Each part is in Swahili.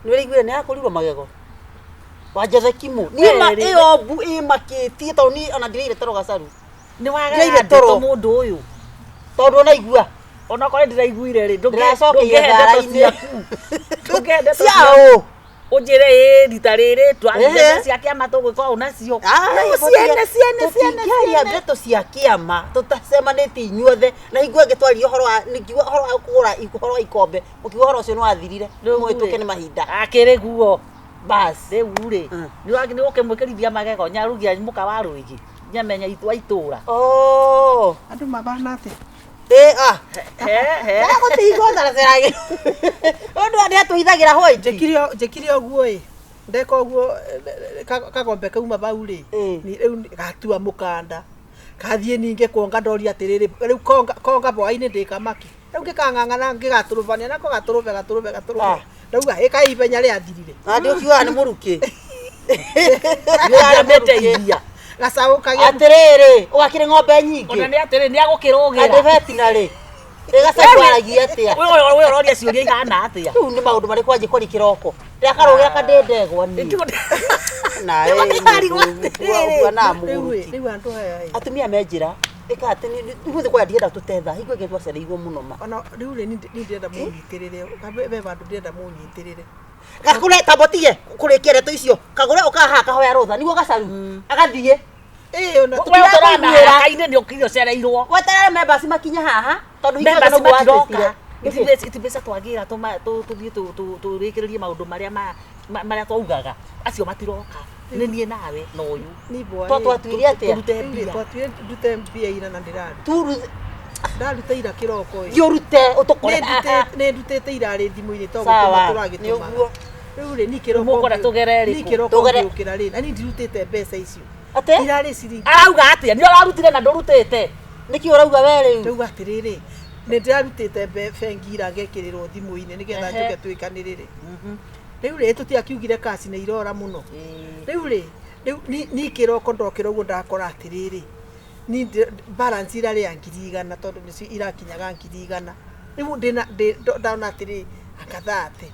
Nĩ ũrĩiguire nĩ akũrirwo magego. Wanjatha kimu. Nĩma ĩyo mbu ĩmakĩtie tondũ ni ona ndirĩire toro gacaru. Nĩ wagaya ndeto mũndũ ũyũ. Tondũ ũnaigua. Ona kore ndĩraiguire rĩ ndũngĩhe ndeto ciaku. Ndũngĩhe ndeto ciaku. Ujire rita rĩrĩ twandĩka cia kĩama tũgĩkorwo nacio. Ciene ndeto cia kĩama tũtacemanĩtie inyuothe na igwe ngĩtwarire ũhoro wa kũgũra ũhoro wa ikombe ũkiuga ũhoro ũcio nĩ wathirire mwĩtũke nĩ mahinda akĩrĩ guo bas rĩu rĩ nĩ ũkĩmwĩkĩrithia magego nyarugia mũka wa rũigi nyamenya itũra andũ mabana atĩ gũtigo tharaceragĩ ũndũ andũ atũithagira hoi njĩkire ũguo ĩ ndeka ũguo kagombe kauma bau rĩ rĩu gatua mũkanda kathiĩ ningĩ konga ndoria atĩrĩrĩ rĩu konga bwainĩ ndĩkamaki rĩu ngĩkang'ang'ana ngĩgatũrũbania nako gatũrũbe ndauga ĩkaibenya rĩathirire andũ ũkiuga nĩ mũrukĩ nĩameteithia gacaũkagia atĩrĩrĩ ũgakĩrĩ ng'ombe nyingĩ ona nĩ atĩrĩ nĩ agũkĩrũgĩra andũ vetinarĩ ĩgacagwaragia atĩa we ũroria ciũria ihana atĩa rĩu nĩ maũndũ marĩkũ anjĩ kũrĩ kĩroko rĩrĩa karũgĩra kandĩndegwa rĩu andũ aya atumia menjĩra ĩka atĩ nĩgũthĩ kwa ndienda tũtetha higwe gĩtwa cereirwo mũno ma ona rĩu nĩ ndĩrenda mũnyitĩrĩre be bandũ ndĩrenda mũnyitĩrĩre Kakure tabotige kũrĩkia ndeto icio Kagure ũkaha kahoya rũtha nĩguo gacaru agathiĩ ona tũtiramwĩra kainĩ nĩ ũkĩrio cereirwo weterere members makinye haha tondũ members matiroka itibesa twagira tũthiĩ tũrĩkĩrĩrie maũndũ marĩa twaugaga acio matiroka nĩ niĩ nawe na ũyũ twatuire atĩa ndute mbia ira na ndaruta ira kĩroko yurute ũtũkore nĩ ndutĩte irarĩ thimũ-inĩ tondũ tũragĩtũma rĩu rĩ ni kĩroko ngĩũkĩra rĩ na ni ndirutĩte mbeca icio irarĩ ciringi arauga atĩa nĩ ũrarutire na ndũrutĩte nĩkĩ ũrauga we rĩu rĩu atĩrĩrĩ nĩ ndĩrarutĩte bengi ira ngekĩrĩrwo thimũ-inĩ nĩgetha njoke twĩkanĩrĩre rĩu rĩ tũtiakiugire kasi nĩ irora mũno rĩu ni kĩroko ndokĩra ũguo ndakora atĩrĩrĩ ni balance irarĩ ya 100 tondũ nĩcio irakinyaga 100 rĩu ndona atĩrĩ akathate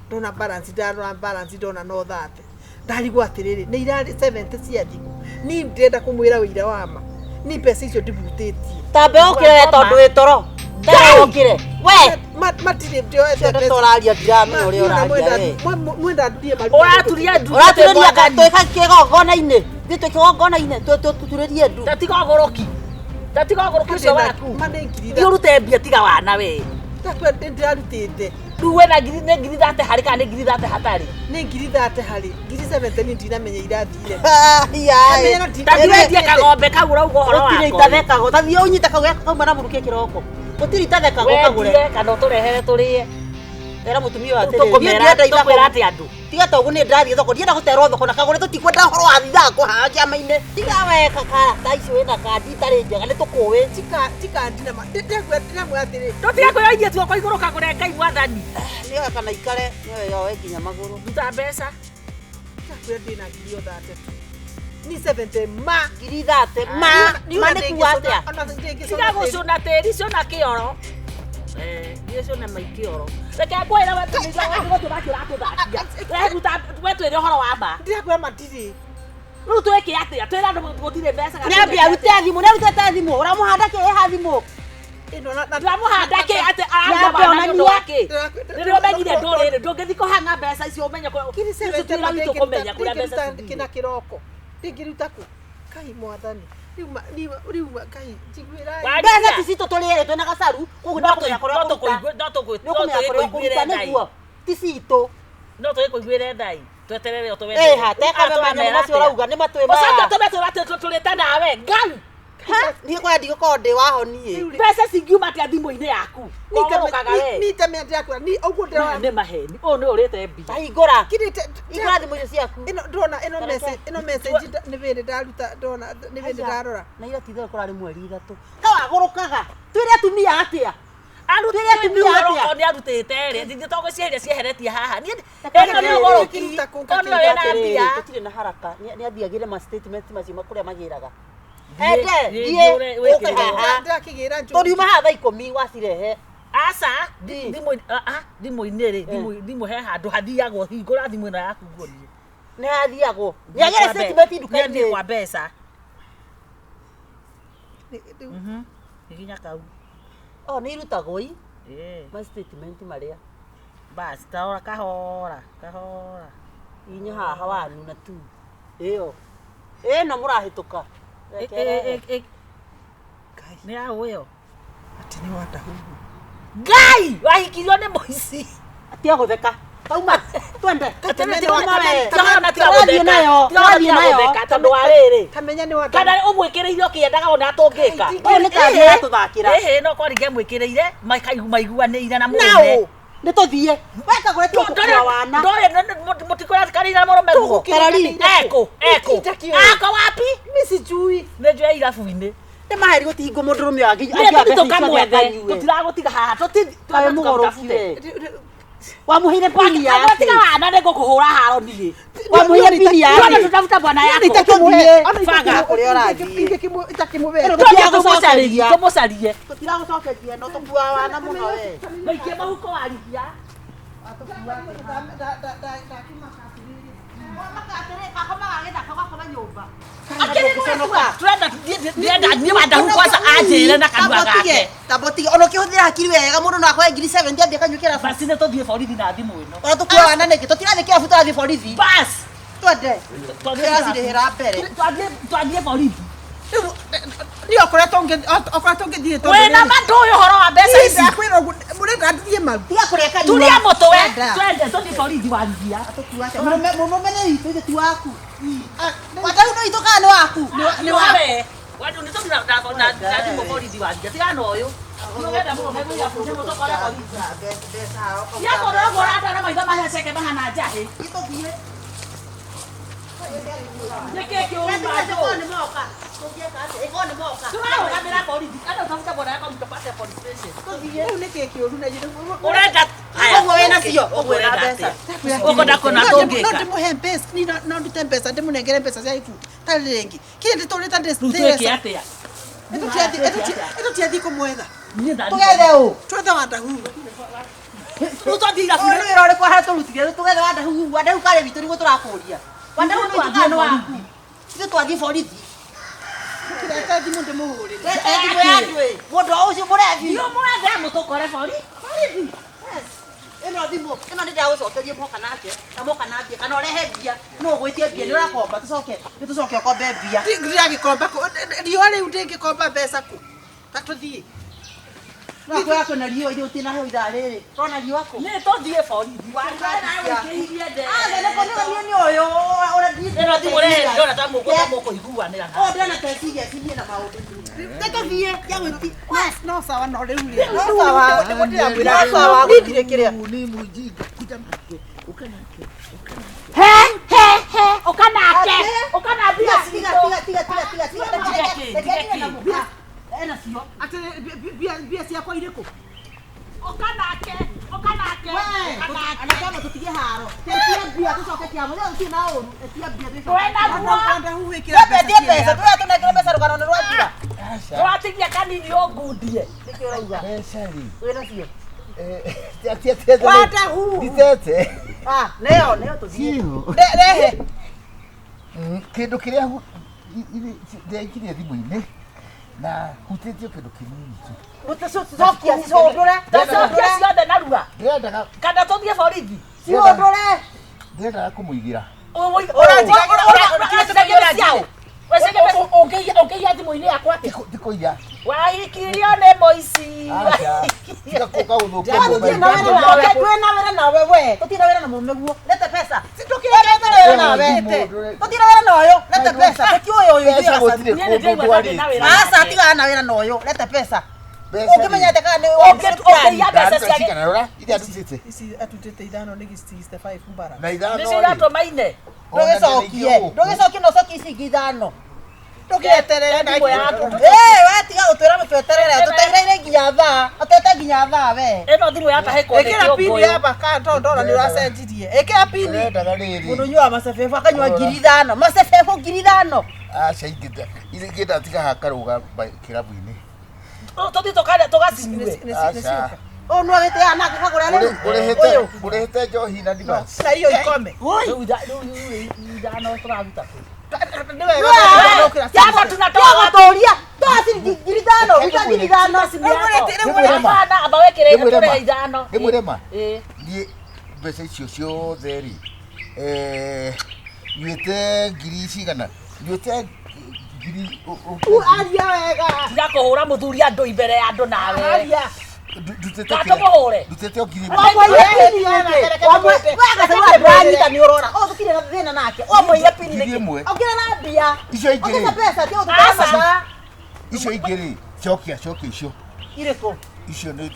ndona balance ndona no thate ndarigwa atĩrĩrĩ nĩ irarĩ 70 cia thimũ ni ndĩrenda kũmwĩra wĩira wa ma ni mbeca icio ndibutĩtie tambe ũkĩre tondũ wĩ toro ndĩrokire we matirĩ ndioete tũraria ndiramenya ũrĩa ũraria mwenda ndie ũraturia twĩka kĩgongona-inĩ thiĩ twĩ kĩgongona-inĩ tũturĩrie ndu tatigogoroki ũcio waku thiũrute mbia tiga wana we ndirarutĩte rĩu wĩna ngiri 30 harĩ kana nĩ ngiri 30 hatarĩ nĩ ngiri 30 harĩ ngiri 70 ndinamenya irathire tathiwendie kagombe kau ũrauga ũhoro wako gũtirĩ itathekagwo tathiĩ ũnyite kau gaka kauma na mũrukĩ kĩroko gũtirĩ itathekagwo Kagure kana ũtũrehere tũrĩe era mutumia wa tũkwĩra atĩ andũ tiga toguo nĩ ndathiĩ thoko ndienda gũterwo thoko na Kagure tũtikwenda ũhoro wa thigako haha kĩama-inĩ tiga weka karata icio wĩna kandi itarĩ njega nĩ tũkũĩ tikandi ndĩramwĩra atĩrĩ tũtiakwĩyoithia tuoko igũrũ Kagure Ngai mwathani nĩoe kana ikare nĩoe yoe nginya magũrũ nduta mbeca ndakwĩra ndĩna ngiri 30 ni 70 ma ngiri 30 ma nĩ kuga atĩa tiga gũcũna tĩri cũna kĩoro nĩcũna maikĩoro reke ngwĩra wetwĩre ũhoro wa ma ndirakwĩra matirĩ rĩu twĩke atĩa twĩra andũ gũtirĩ mbeca nĩambia arute thimũ nĩarutĩte thimũ ũramũhanda kĩ ĩha thimũ ndĩramũhanda kĩ atĩ arambana nĩ ũndũ wa kĩ rĩrĩa ũmenyire ndũrĩrĩ ndũngĩthi kũhanga mbeca icio ũmenye kũmenya kũrĩa mbeca kĩna kĩroko ndingĩruta kũ Kai mwathani rĩu Kai njiguĩra mbeca ti citũ tũrĩrĩ twĩna gacaru koguo no tũkũiguĩre nĩguo ti citũ no tũgĩkũiguĩre thai tweterere ũtũwende tekamenya macio ũrauga nĩ matwĩ tũrĩte nawe Ngai niĩ kwa ndigũkorwo ndĩ wahonie mbeca cingiuma atĩa thimũ-inĩ yaku nitemea ndĩrakwĩra ni ũguo ndĩrona nĩ maheni ũũ nĩ ũrĩte mbia hingũra hingũra thimũ icio ciaku ndona ĩno message nĩ vĩndĩ ndaruta ndona nĩ vĩndĩ ndarora na ira tithero kũrarĩ mweri 3 kawagũrũkaga twĩre atumia atĩa nĩ arutĩte rĩ thithĩ togũ cieheria cieheretie haha ĩno nĩ ũgũrũki ona wĩna mbia tũtirĩ na haraka nĩ athiagĩre ma statement macio makũrĩa magĩraga tũriuma haha thaa 10 wacirehe Asa, thimũ-inĩ rĩ, thimũ he handũ hathiagwo hingũra thimũ ĩno yaku nguonie. Nĩ hathiagwo. Nĩagere statement nduka-inĩ kwa mbeca. Hihinya kau. Nĩ irutagwo ii. Ma statement marĩa. Basi tarora kahora. Inya haha wanu na tu. Ĩyo. Ĩno mũrahĩtũka. Nĩ ya ũyũ. Ati nĩ Wandahuhu. Ngai, wahikirio nĩ mũici. Atia gũtheka. Tauma. Twende. Tũrathiĩ nayo. Tondũ wa rĩrĩ. Kamenya nĩ Wandahuhu. Kana ũmwĩkĩrĩire ũkĩendaga ona atũngĩka. Ũyũ nĩ ta njĩra tũthakĩra. No kwari ngemwĩkĩrĩire maiguanĩire na mũndũ. Nĩ tũthiĩ. Weka kũrĩa tũkũra wana. Mũtikũra kanitha mũrũme guo. Eko. Ako wapi? Mimi sijui. Nĩ njoya irabu-inĩ. Nĩ maheri gũtihingo mũndũrũme wangi. Tũtiragũtiga haha. Kaĩ mũgorokie. Wamuhire pini yake. Agũtiga wana nĩ ngũkũhũra haro niĩ. Wamuhire pini yake. Tuone tutafuta bwana yako. Faga kũrĩa ũrathiĩ. Itakĩmũbera. Tũmũcarie. Tũtiragũcokeria no tũkua wana mũno we. Maikie mahuko warihia. Turenda niĩ Wandahuhu kwanza anjĩre na kanua gake. Tabotige ona ũkĩhũthĩra hakiri wega mũndũ no akoe ngiri 70 athiĩ akanyukĩra Basi nĩ tũthiĩ borithi na thimũ ĩno. ona tũkua wana nĩkĩ tũtirathiĩ kĩabu tũrathiĩ borithi. Bas. Twende. Tũrĩhĩra mbere. Twathiĩ borithi. Nĩ okoretwo ngĩthiĩ tondũ. Wĩna mandũ ũhoro wa mbeca ici. Ndakwĩra mũrenda ndathiĩ mau. Tiga kũrĩa kanua. Tulia mũtwe. Twende tũthiĩ borithi warihia. Mũrũme nĩ witũ ithe ti waku. Wandahuhu no itũ kana nĩ waku. Nĩ wawe. Wandu nĩ tũthiĩ na thimũ borithi warihia. Tigana ũyũ. Nĩwenda mũrũme gũia borithi mũtũkore borithi. Yakoragwo atana maitho maheceke mahana njahĩ. Itũthiĩ. Nĩkĩ kĩũru Nĩ moka. Tũthiĩ moka. Tũrahũranĩra borithi. Kana utafuta bwana yako mtapata police station. Rĩu nĩkĩ kĩũru na Ũrenda Ũguo wĩna cio. ũguo ũrenda atĩa? Ũkwenda kuona tũngĩka. no ndĩmũhe mbeca no ndute mbeca ndĩmũnengere mbeca cia ibu tarĩ rĩngĩ kĩrĩa ndĩtũrĩta Rutweke atĩa? tũtiathiĩ kũmwetha Tũgethe ũ. twethe Wandahuhu Tũthiĩ irabu. Nĩ wĩra ũrĩkũ harĩa tũrutire tũgethe Wandahuhu. Wandahuhu karĩ witũ nĩguo tũrakũria. Wandahuhu no itũ kana waku. Ithuĩ twathiĩ borithi. kĩreta thimũ ndĩmũhũrĩre Thimũ ya andũ ĩ. Mũndũ ũcio mũrethi. Nĩ mũrathe mũtũkore borithi. Ĩno thimũ ĩno nĩ ndagũcokerie moka nake na moka na mbia kana ũrehe mbia no ũgwĩtie mbia nĩ ũrakomba tũcoke ũkombe mbia. ndiragĩkomba riũa rĩu ndĩngĩkomba mbeca kũ ta tũthiĩ Nako yako na riũa iria ũtinahe ithaa rĩrĩ. Tona riũa kũ? Nĩ tũthiĩ borithi. Wangĩkĩhirie ndege. Nĩ kũrĩa nĩ ũyũ ũrathiĩ. Ĩno thimũ rĩrĩ ndona ta mũkũiguanĩra. Ndona ta cirie na maũndũ. Tũthiĩ ya gwĩti. no sawa no rĩu rĩ No sawa. No sawa gũtirĩ kĩrĩa. Ni mũjinga kuja nake ukanake Ũkanambia. Tiga. Ena cio. ati bia ciakwa irĩkũ Ũkanake. Anasema tutige haro. Tia mbia tucoke kiamo. Leo sina ũru. Tia mbia tucoke. Wena guo. Wandahuhu wĩkĩra Pesa. Tunekera pesa rugano nĩ rwatira. Tũratigia kanini ũngundie. Nĩkĩ ũrauga? Pesa-rĩ. Wĩna cio. Wandahuhu Nditete. Neo tuthiĩ. rehe Kĩndũ kĩrĩa ndekire thimũ-inĩ na hutĩtio kĩndũ kĩnini tu. Sokia ciũndũre. Tũcokia ciothe narua. Ndĩrendaga Kana tũthiĩ borithi. Ciũndũre. ndĩrendaga kũmũigĩra. Ũngĩia thimũ-inĩ yakwa atĩ. Ndikũiya. Wahikirio nĩ mũici. Aca. Tiga kũka gũthũkia Twĩna wĩra nawe we. Tũtirĩ wĩra na mũme guo. Lete pesa. Tũtirĩ wĩra nawe. Tũtirĩ wĩra na ũyũ. Lete pesa. Tũtiũĩ ũyũ Pesa gũtirĩ kũndũ ndwarĩte. Asa tiga na wĩra na ũyũ. Lete pesa. Ũngĩmenyete kana nĩ Ũngĩia mbeca ciake. Cigana rora? Iria ndutĩte. ici atutĩte ithano nĩ 65 mbara Na ithano Nĩcio iratũmaine. Ndũgĩcokie no cokie ici ingĩ ithano. ndũgĩeterere na Thimũ yaku. Watiga gũtwĩra mũtweterere tũteithĩrĩrie nginya thaa. Atete nginya thaa we. Ĩno thimũ yatahĩkwo nĩ ĩkĩra pini kĩũngũyũ. hapa ka ndora nĩ ũracenjirie ĩkĩra pini Ndĩrendaga rĩrĩ. Mũndũ nyua macebebo akanyua ngiri ithano. Macebebo ngiri ithano. Aca ingĩda tiga hakarũga kĩrabu-inĩ. Tũthiĩ tũgacinyue. Aca. no agite ana kagure Urehete urehete njohi na ndibas. Sasa hiyo ikome. Rĩu ithano tũraruta kũ? Jana tunatoa toria. Toa ciringi 5. Amba wekĩre tũrĩa ithano. Ndĩmwĩrema. Niĩ mbeca icio ciothe rĩ. Nyuĩte ngiri cigana? Nyuĩte ngiri Aria wega. Tiga kũhũra mũthuri andũ imbere ya andũ nawe. ndutete Katũmũhũre. ndutete o ngiri Brandita ni urora. O tukire na thina nake. O moire pini niki. Okira na mbia. icio ingĩ Pesa tio tukasa. icio ingĩ rĩ cokia icio Ireko. icio nĩ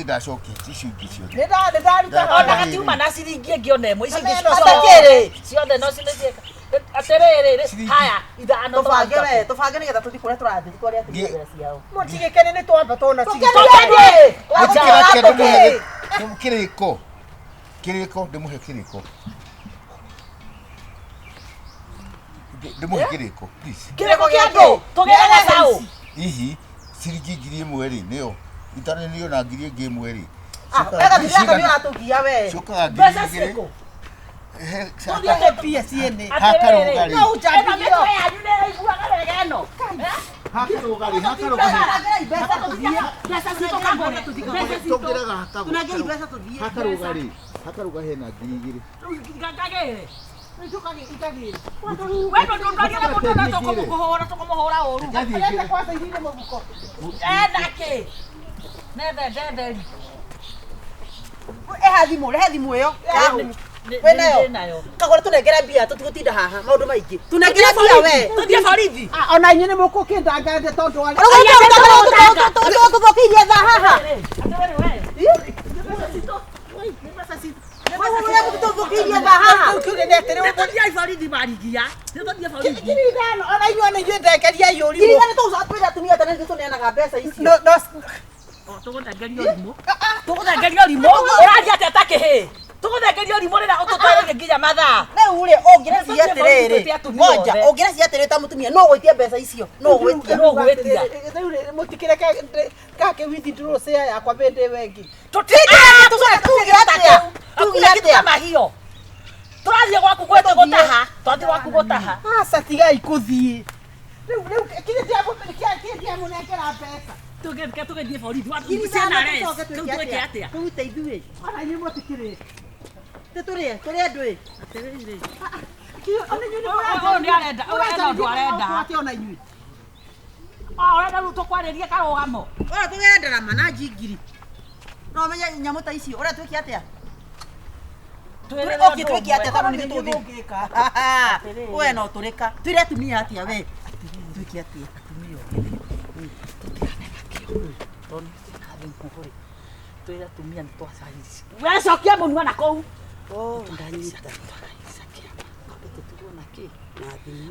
ndacokia icio ingĩ ciothe Nĩndaruta. Ona gatiuma na ciringi ĩngĩ ona ĩmwe ici ingĩ Atakĩrĩ. ciothe no cithiĩ atĩrĩrĩ haya ithano Tubange nigetha tuthi kuria turathi twaria mbere ciao. Mutigekene ni twamba tona ciringi. Kĩrĩko ndĩmũhe kĩrĩko please kĩrĩko kĩa andũ tũgĩraga saũ hihi ciringi ngiri ĩmwe rĩ nĩyo itananĩrio na ngiri ĩngĩ ĩmwe rĩ Wega thiraka ni uratugia we. cokaga mbeca ngiri igĩrĩ ciĩkũ Tuthiĩ mbia ciene. atĩrĩrĩ No ĩno njambio. mĩtwe yanyu nĩĩiguaga wega ĩno mbeca citũ kagũre mbeca citũ Tunagei pesa tuthie. hakaruga hena ngiri igĩrĩ ngagĩre wendo ndũndagĩra mũndũ na tũkũmũhũra ũru Leta kwanza irinde mũbuko. endakĩ netheri Eha thimu iyo. Wenayo. Kagore tunengera mbia tutigutinda haha maundu maingi. Tunengera mbia we. tũthiĩ borithi Ona inyuĩ nĩ mũkũkĩndangande tondũ wa Tuthũkirie tha haha. Tuthũkirie tha haha. nĩtũthiĩ borithi marigia nĩtũthiĩ borithi Kirigano ona inyuĩ nĩ inyuĩ ndengeria yũri. Kirigano tuca atumia tene nituneanaga mbeca ici. tũgũthengeria ũrimũ ũraria atĩ atakĩhĩ tũgũthengeria ũrimũ rĩrĩa ũtũtwarĩire nginya mathaa Riu ri ungiracia atiriri. Moja ungiracia atiriri ta mutumia no gwitia mbeca icio. No gwitia. Rĩu mũtikĩreke kake withdraw share yakwa bende wengi. tũtiga mahio tũrathiĩ gwaku gwetũ gũtaha twathiĩ gwaku gũtaha Aca tigai kũthiĩ. Rĩu kĩrĩa mũnengera mbeca. tũgĩthiĩ borithi ciana twĩke atĩa Tũrute ithuĩ. Ona inyuĩ mũtikĩrĩ. Tũrĩe andũ ĩ. atĩrĩrĩ Ona inyuĩ ũyũ nĩ arenda ena ũndũ arenda ona inyuĩ. ũrenda rĩu tũkwarĩrie karũgamo Ora tũgendera mananji ngiri. No menya nyamũ ta icio. Ora twĩke atĩa? Okay, twĩke atĩa tano nĩ tũthi. We no tũrĩka. Twĩre atumia atĩa we. Twĩke atĩa atumia ogĩ. twĩre atumia nĩ twacarici wecokia mũnua na kũu Ndanyita.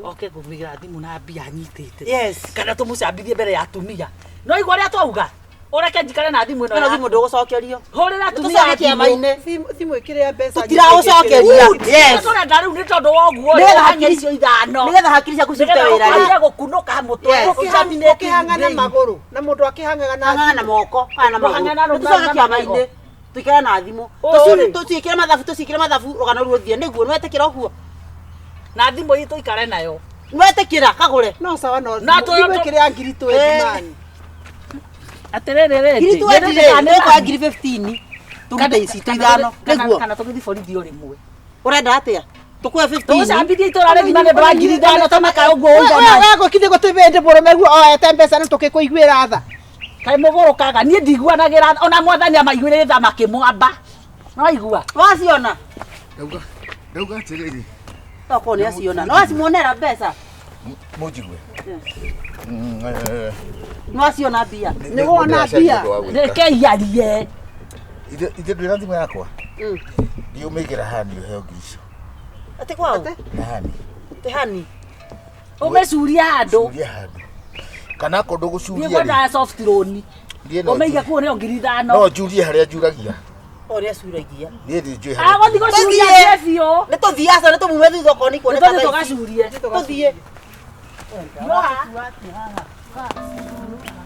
oke kũmĩgĩra thimũ na mbia nyitĩte Yes. kana tũmũcambithie mbere ya atumia no igua ũrĩa twauga ũreke njikare na thimũ Ĩno thimũ ndũgũcokerio. hũrĩra atumia Tũcoke kĩama-inĩ. Thimũ ĩkĩrĩ ya mbeca. Tũtiragũcokeria. Yes. tũrenda rĩu nĩ tondũ wa ũguo Nĩgetha hanya icio ithano Nĩgetha hakiri ciaku cirute wĩra rĩ. nĩgetha gũkunũka mũtwe Yes. Ũkĩhanga na magũrũ na mũndũ akĩhangaga na Hang'ana na moko, hang'ana na Hang'ana na magũrũ. rũnga Tũcoke na kĩama-inĩ. magego. Tũikare na thimũ. Ũũ-rĩ. Tũciĩkĩre mathabu rũgano ruothie nĩguo nĩwetĩkĩra ũguo. na thimũ itũ ikare nayo Nĩwetĩkĩra Kagure. no sawa no. Na Thimũ ĩkĩrĩ ya ngiri 20 mani. atĩrĩrĩ Ngiri 20 nĩ kwa ngiri 15. Tũgũte ici tũithano nĩguo. kana tũgĩthiĩ borithi o rĩmwe Ũrenda atĩa? Tũkũhe 15. tũgũcambithia itũra rĩgima nĩ ndwa ngiri ithano tũmaka ũguo ũigana Wewe gũkithĩ gũtĩbĩndĩ mũrũme guo oete mbeca nĩ tũkĩkũiguĩra tha. kaĩ mũgũrũkaga niĩ ndiguanagĩra ona mwathani amaiguĩrĩre tha makĩmwamba no igua Waciona. ndauga atĩrĩrĩ Toko nĩ aciona. No acimuonera mbeca. mũnjigue No aciona mbia. Nĩ wona mbia. reke iarie ithe ndwĩra thimũ yakwa ndiũmĩigĩra hani ũheo ngiri icio Ati kwao? na hani Tehani. ũmĩcuria handũ curia handũ kana kũndũ niĩ gũcuria ngwendaga soft loan Ndiĩ no ũmĩige njurie. kuo nĩyo ngiri ithano no njurie harĩa njuragia O nĩ acuragia. niĩ ndĩnjũĩ agũthi gũcuria Tũthiĩ. biũ Nĩ tũthiĩ aca nĩ tũmume thutha okorwo nĩ kuoneka nĩtũthiĩ thaa ici. tũgacurie Tũthiĩ. Yoha.